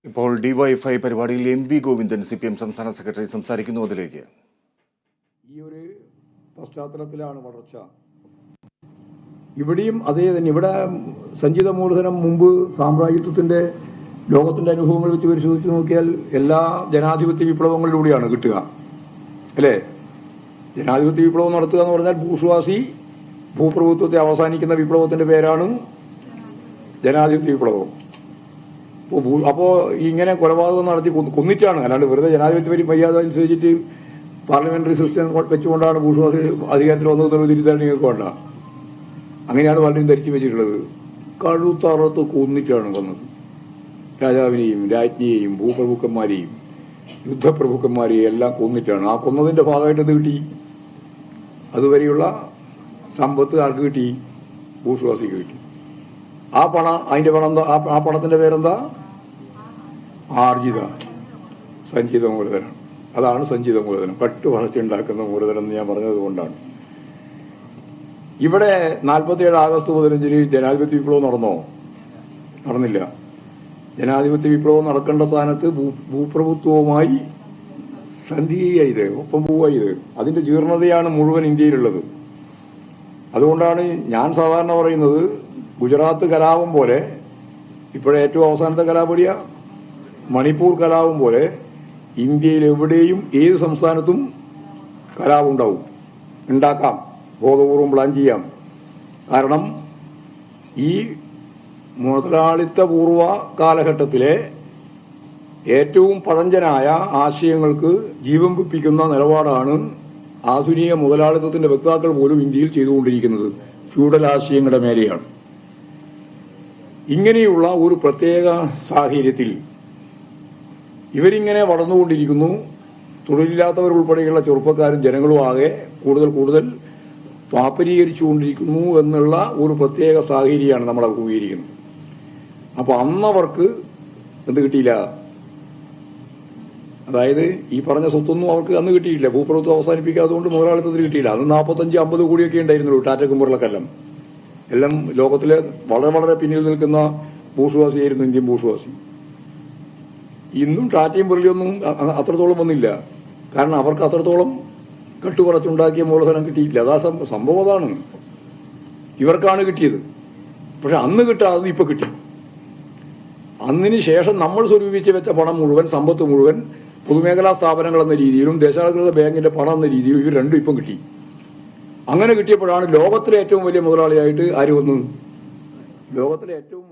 ഇപ്പോൾ ഡിവൈഎഫ്ഐ പരിപാടിയിൽ MV. Govindan CPM സംസ്ഥാന സെക്രട്ടറി സംസാരിക്കുന്നു. അതിലേക്ക് ഈ ഒരു പശ്ചാത്തലത്തിലാണ് വളർച്ച. ഇവിടെയും അതേ തന്നെ. ഇവിടെ സഞ്ചിത മൂലധനം മുമ്പ് സാമ്രാജ്യത്വത്തിന്റെ ലോകത്തിന്റെ അനുഭവങ്ങൾ വെച്ച് പരിശോധിച്ച് നോക്കിയാൽ എല്ലാ ജനാധിപത്യ വിപ്ലവങ്ങളിലൂടെയാണ് കിട്ടുക, അല്ലേ? ജനാധിപത്യ വിപ്ലവം നടത്തുക എന്ന് പറഞ്ഞാൽ ഭൂസ്വാസി ഭൂപ്രഭുത്വത്തെ അവസാനിക്കുന്ന വിപ്ലവത്തിന്റെ പേരാണ് ജനാധിപത്യ വിപ്ലവം. അപ്പോ ഇങ്ങനെ കൊലപാതകം നടത്തി കൊന്നിട്ടാണ്, അല്ലാണ്ട് വെറുതെ ജനാധിപത്യ മര്യാദ അനുസരിച്ചിട്ട് പാർലമെന്ററി സിസ്റ്റം വെച്ചുകൊണ്ടാണ് ഭൂസ്വാസി അധികാരത്തിൽ വന്നതെന്നുള്ള തിരിച്ചാണ് നിങ്ങൾക്ക് വേണ്ട. അങ്ങനെയാണ് പലരും ധരിച്ചു വെച്ചിട്ടുള്ളത്. കഴുത്തറത്ത് കൊന്നിട്ടാണ് കൊന്നത്. രാജാവിനെയും രാജ്ഞിയെയും ഭൂപ്രഭുക്കന്മാരെയും യുദ്ധപ്രഭുക്കന്മാരെയും എല്ലാം കൊന്നിട്ടാണ്. ആ കൊന്നതിന്റെ ഭാഗമായിട്ട് എന്ത് കിട്ടി? അതുവരെയുള്ള സമ്പത്ത് ആർക്ക് കിട്ടി? ഭൂസ്വാസിക്ക് കിട്ടി. ആ പണം, അതിന്റെ പണം എന്താ? ആ പണത്തിന്റെ പേരെന്താ? ആർജിത സഞ്ചിത മൂലധനം. അതാണ് സഞ്ചിത മൂലധനം. കട്ട് വളർച്ചയുണ്ടാക്കുന്ന മൂലധനം എന്ന് ഞാൻ പറഞ്ഞത് കൊണ്ടാണ്. ഇവിടെ 47 ആഗസ്റ്റ് 15 ജനാധിപത്യ വിപ്ലവം നടന്നോ? നടന്നില്ല. ജനാധിപത്യ വിപ്ലവം നടക്കേണ്ട സ്ഥാനത്ത് ഭൂപ്രഭുത്വവുമായി സന്ധി ചെയ്ത് ഒപ്പം പോവുക. അതിന്റെ ജീർണതയാണ് മുഴുവൻ ഇന്ത്യയിലുള്ളത്. അതുകൊണ്ടാണ് ഞാൻ സാധാരണ പറയുന്നത്, ഗുജറാത്ത് കലാപം പോലെ ഇപ്പോഴേറ്റവും അവസാനത്തെ കലാപടിയ മണിപ്പൂർ കലാപം പോലെ ഇന്ത്യയിൽ എവിടെയും ഏത് സംസ്ഥാനത്തും കലാപം ഉണ്ടാക്കാം, ബോധപൂർവം പ്ലാൻ ചെയ്യാം. കാരണം ഈ മുതലാളിത്തപൂർവ കാലഘട്ടത്തിലെ ഏറ്റവും പഴഞ്ചനായ ആശയങ്ങൾക്ക് ജീവൻ വെപ്പിക്കുന്ന നിലപാടാണ് ആധുനിക മുതലാളിത്തത്തിന്റെ വക്താക്കൾ പോലും ഇന്ത്യയിൽ ചെയ്തുകൊണ്ടിരിക്കുന്നത്. ഫ്യൂഡൽ ആശയങ്ങളുടെ മേലെയാണ്. ഇങ്ങനെയുള്ള ഒരു പ്രത്യേക സാഹചര്യത്തിൽ ഇവരിങ്ങനെ വളർന്നുകൊണ്ടിരിക്കുന്നു. തൊഴിലില്ലാത്തവരുൾപ്പെടെയുള്ള ചെറുപ്പക്കാരും ജനങ്ങളും ആകെ കൂടുതൽ പാപ്പരീകരിച്ചുകൊണ്ടിരിക്കുന്നു എന്നുള്ള ഒരു പ്രത്യേക സാഹചര്യമാണ് നമ്മൾ അഭിമുഖീകരിക്കുന്നത്. അപ്പൊ അന്നവർക്ക് എന്ത് കിട്ടിയില്ല? അതായത് ഈ പറഞ്ഞ സ്വത്തൊന്നും അവർക്ക് അന്ന് കിട്ടിയില്ല. ഭൂപ്രഭുത്വം അവസാനിപ്പിക്കാത്തതുകൊണ്ട് മുതലാളിത്തത്തിന് കിട്ടിയില്ല. അന്ന് 45-50 കോടിയൊക്കെ ഉണ്ടായിരുന്നുള്ളൂ ടാറ്റക്കുമ്പുറലക്കെല്ലാം. എല്ലാം ലോകത്തിലെ വളരെ പിന്നിൽ നിൽക്കുന്ന ഭൂസ്വാസിയായിരുന്നു ഇന്ത്യൻ ഭൂസ്വാസി. ഇന്നും ടാറ്റയും മുരളിയൊന്നും അത്രത്തോളം വന്നില്ല. കാരണം അവർക്ക് അത്രത്തോളം കട്ടുപറച്ചുണ്ടാക്കിയ മൂലധനം കിട്ടിയില്ല. അതാ സംഭവം. അതാണ് ഇവർക്കാണ് കിട്ടിയത്. പക്ഷെ അന്ന് കിട്ടാതെ ഇപ്പൊ കിട്ടി. അന്നിന് ശേഷം നമ്മൾ സ്വരൂപിച്ച് വെച്ച പണം മുഴുവൻ, സമ്പത്ത് മുഴുവൻ പൊതുമേഖലാ സ്ഥാപനങ്ങൾ എന്ന രീതിയിലും ദേശാധികൃത ബാങ്കിന്റെ പണം എന്ന രീതിയിലും ഇവർ രണ്ടും ഇപ്പം കിട്ടി. അങ്ങനെ കിട്ടിയപ്പോഴാണ് ലോകത്തിലെ ഏറ്റവും വലിയ മുതലാളിയായിട്ട് ആര് വന്നു? ലോകത്തിലെ ഏറ്റവും